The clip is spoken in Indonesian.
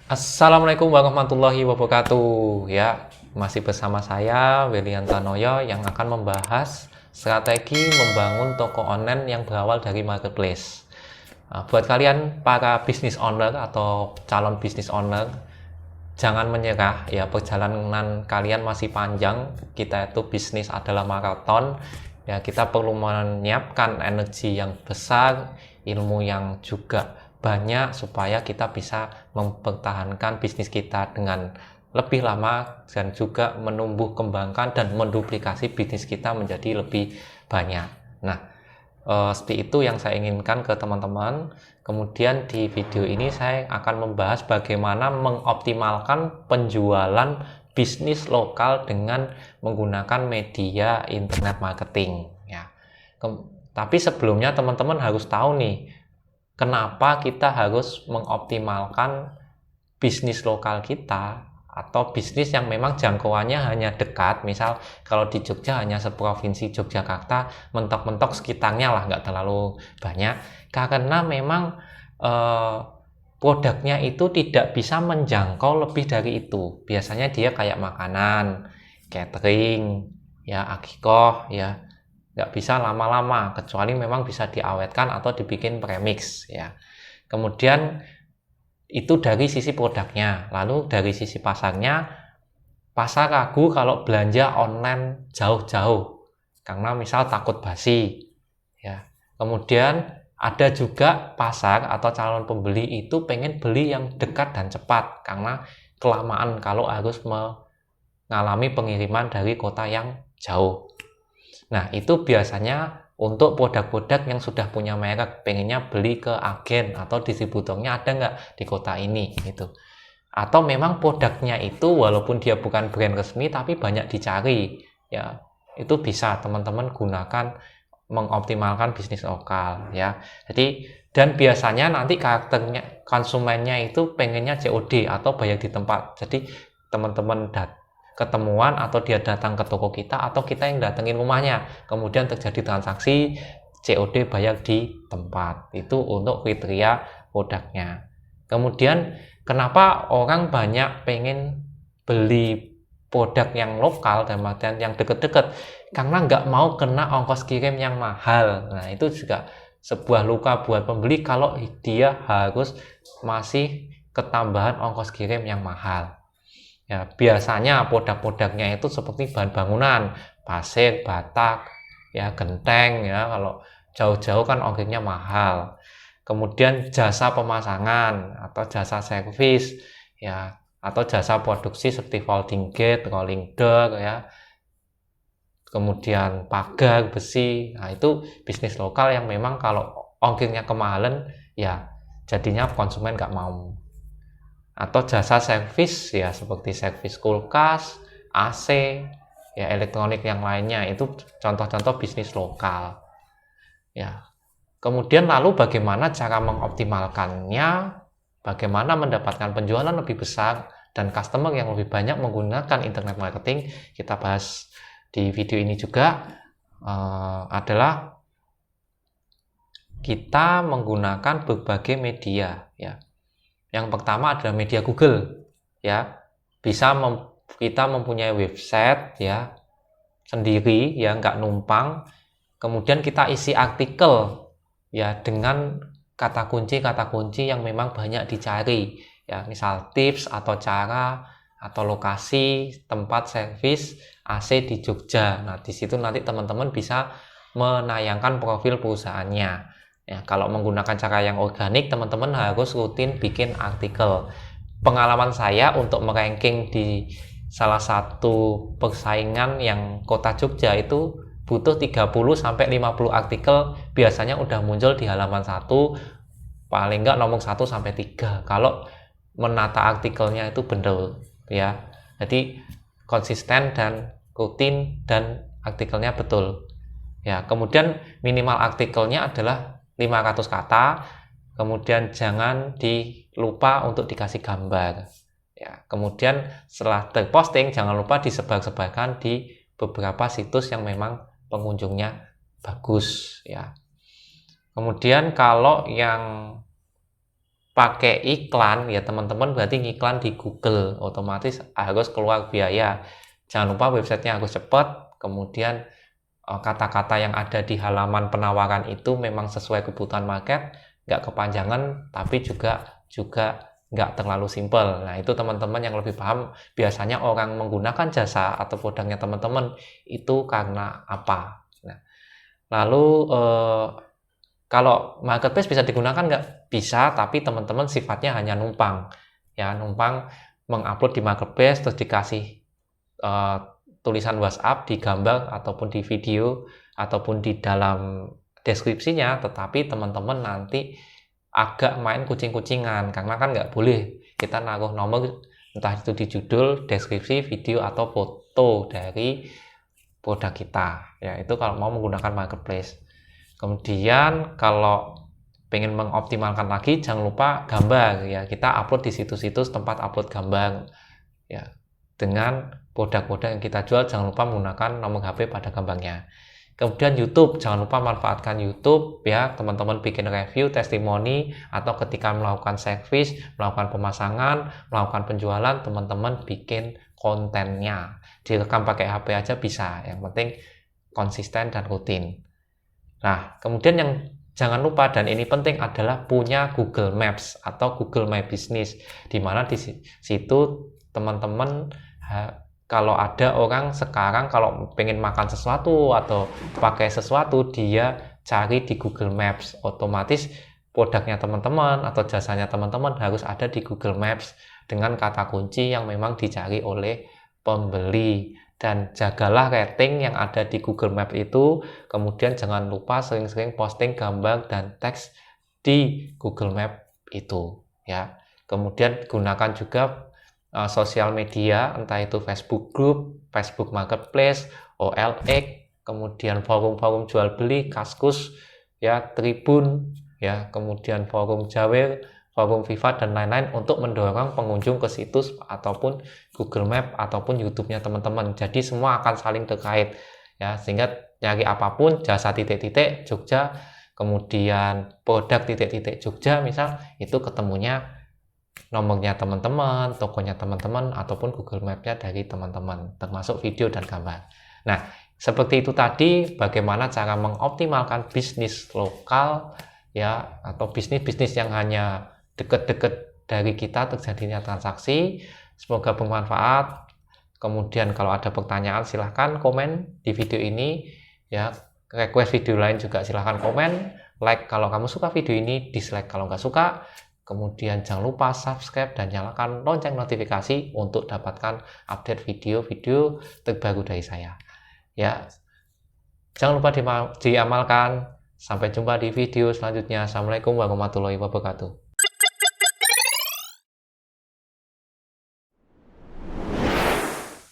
Assalamualaikum warahmatullahi wabarakatuh. Ya, masih bersama saya William Tanoyo yang akan membahas strategi membangun toko online yang berawal dari marketplace. Buat kalian para business owner atau calon business owner, jangan menyerah ya, perjalanan kalian masih panjang. Kita itu bisnis adalah maraton. Ya, kita perlu menyiapkan energi yang besar, ilmu yang juga banyak supaya kita bisa mempertahankan bisnis kita dengan lebih lama dan juga menumbuh kembangkan dan menduplikasi bisnis kita menjadi lebih banyak. Nah, seperti itu yang saya inginkan ke teman-teman. Kemudian di video ini saya akan membahas bagaimana mengoptimalkan penjualan bisnis lokal dengan menggunakan media internet marketing ya. Tapi sebelumnya teman-teman harus tahu nih, kenapa kita harus mengoptimalkan bisnis lokal kita atau bisnis yang memang jangkauannya hanya dekat. Misal kalau di Jogja hanya seprovinsi Yogyakarta, mentok-mentok sekitarnya lah, nggak terlalu banyak, karena memang produknya itu tidak bisa menjangkau lebih dari itu. Biasanya dia kayak makanan, catering, ya akikoh, ya nggak bisa lama-lama, kecuali memang bisa diawetkan atau dibikin premix ya. Kemudian itu dari sisi produknya. Lalu dari sisi pasarnya, pasar ragu kalau belanja online jauh-jauh karena misal takut basi ya. Kemudian ada juga pasar atau calon pembeli itu pengen beli yang dekat dan cepat karena kelamaan kalau harus mengalami pengiriman dari kota yang jauh. Nah, itu biasanya untuk produk-produk yang sudah punya merek, pengennya beli ke agen atau distributornya ada nggak di kota ini gitu. Atau memang produknya itu walaupun dia bukan brand resmi tapi banyak dicari ya, itu bisa teman-teman gunakan mengoptimalkan bisnis lokal ya. Jadi dan biasanya nanti karakternya konsumennya itu pengennya COD atau bayar di tempat. Jadi teman-teman ketemuan atau dia datang ke toko kita atau kita yang datengin rumahnya, kemudian terjadi transaksi COD bayar di tempat. Itu untuk kriteria produknya. Kemudian kenapa orang banyak pengen beli produk yang lokal dan yang deket-deket? Karena nggak mau kena ongkos kirim yang mahal. Nah, itu juga sebuah luka buat pembeli kalau dia harus masih ketambahan ongkos kirim yang mahal. Ya, biasanya produk-produknya itu seperti bahan bangunan, pasir, batak, ya genteng ya. Kalau jauh-jauh kan ongkirnya mahal. Kemudian jasa pemasangan atau jasa servis ya, atau jasa produksi seperti folding gate, rolling door ya. Kemudian pagar besi. Nah, itu bisnis lokal yang memang kalau ongkirnya kemahalan ya jadinya konsumen nggak mau. Atau jasa servis ya seperti servis kulkas, AC, ya elektronik yang lainnya, itu contoh-contoh bisnis lokal ya. Kemudian lalu bagaimana cara mengoptimalkannya, bagaimana mendapatkan penjualan lebih besar dan customer yang lebih banyak menggunakan internet marketing, kita bahas di video ini juga. Adalah kita menggunakan berbagai media ya. Yang pertama adalah media Google ya. Kita mempunyai website ya sendiri ya, nggak numpang. Kemudian kita isi artikel ya dengan kata kunci yang memang banyak dicari ya, misal tips atau cara atau lokasi tempat servis AC di Jogja. Nah, di situ nanti teman-teman bisa menayangkan profil perusahaannya. Ya, kalau menggunakan cara yang organik, teman-teman harus rutin bikin artikel. Pengalaman saya untuk meranking di salah satu persaingan yang kota Jogja itu butuh 30-50 artikel, biasanya udah muncul di halaman 1, paling enggak nomor 1-3. Kalau menata artikelnya itu benar ya. Jadi konsisten dan rutin dan artikelnya betul. Ya, kemudian minimal artikelnya adalah 500 kata, kemudian jangan lupa untuk dikasih gambar ya. Kemudian setelah terposting jangan lupa disebar-sebarkan di beberapa situs yang memang pengunjungnya bagus ya. Kemudian kalau yang pakai iklan ya teman-teman berarti ngiklan di Google, otomatis harus keluar biaya. Jangan lupa websitenya harus cepat, kemudian kata-kata yang ada di halaman penawaran itu memang sesuai kebutuhan market, nggak kepanjangan, tapi juga nggak terlalu simpel. Nah, itu teman-teman yang lebih paham, biasanya orang menggunakan jasa atau produknya teman-teman itu karena apa. Nah, lalu kalau marketplace bisa digunakan nggak? Bisa, tapi teman-teman sifatnya hanya numpang. Ya, numpang mengupload di marketplace, terus dikasih tulisan WhatsApp di gambar ataupun di video ataupun di dalam deskripsinya, tetapi teman-teman nanti agak main kucing-kucingan, karena kan nggak boleh kita naruh nomor entah itu di judul, deskripsi, video, atau foto dari produk kita. Ya, itu kalau mau menggunakan marketplace. Kemudian kalau pengen mengoptimalkan lagi, jangan lupa gambar ya, kita upload di situs-situs tempat upload gambar ya. Dengan produk-produk yang kita jual, jangan lupa menggunakan nomor HP pada gambarnya. Kemudian YouTube, jangan lupa manfaatkan YouTube ya, teman-teman bikin review, testimoni, atau ketika melakukan service, melakukan pemasangan, melakukan penjualan, teman-teman bikin kontennya. Direkam pakai HP aja bisa, yang penting konsisten dan rutin. Nah, kemudian yang jangan lupa, dan ini penting, adalah punya Google Maps atau Google My Business, di mana di situ teman-teman kalau ada orang sekarang kalau pengen makan sesuatu atau pakai sesuatu, dia cari di Google Maps, otomatis produknya teman-teman atau jasanya teman-teman harus ada di Google Maps dengan kata kunci yang memang dicari oleh pembeli. Dan jagalah rating yang ada di Google Maps itu, kemudian jangan lupa sering-sering posting gambar dan teks di Google Maps itu ya. Kemudian gunakan juga sosial media, entah itu Facebook Group, Facebook Marketplace, OLX, kemudian forum-forum jual beli, Kaskus ya, Tribun ya, kemudian forum Jawir, forum Viva, dan lain-lain untuk mendorong pengunjung ke situs ataupun Google Map ataupun YouTube-nya teman-teman. Jadi semua akan saling terkait ya, sehingga nyari apapun, jasa titik-titik Jogja, kemudian produk titik-titik Jogja misal, itu ketemunya nomornya teman-teman, tokonya teman-teman, ataupun Google Map-nya dari teman-teman, termasuk video dan gambar. Nah, seperti itu tadi bagaimana cara mengoptimalkan bisnis lokal ya, atau bisnis-bisnis yang hanya dekat-dekat dari kita terjadinya transaksi. Semoga bermanfaat. Kemudian kalau ada pertanyaan silahkan komen di video ini ya. Request video lain juga silahkan komen. Like kalau kamu suka video ini, dislike kalau nggak suka. Kemudian jangan lupa subscribe dan nyalakan lonceng notifikasi untuk dapatkan update video-video terbaru dari saya ya. Jangan lupa diamalkan. Sampai jumpa di video selanjutnya. Assalamualaikum warahmatullahi wabarakatuh.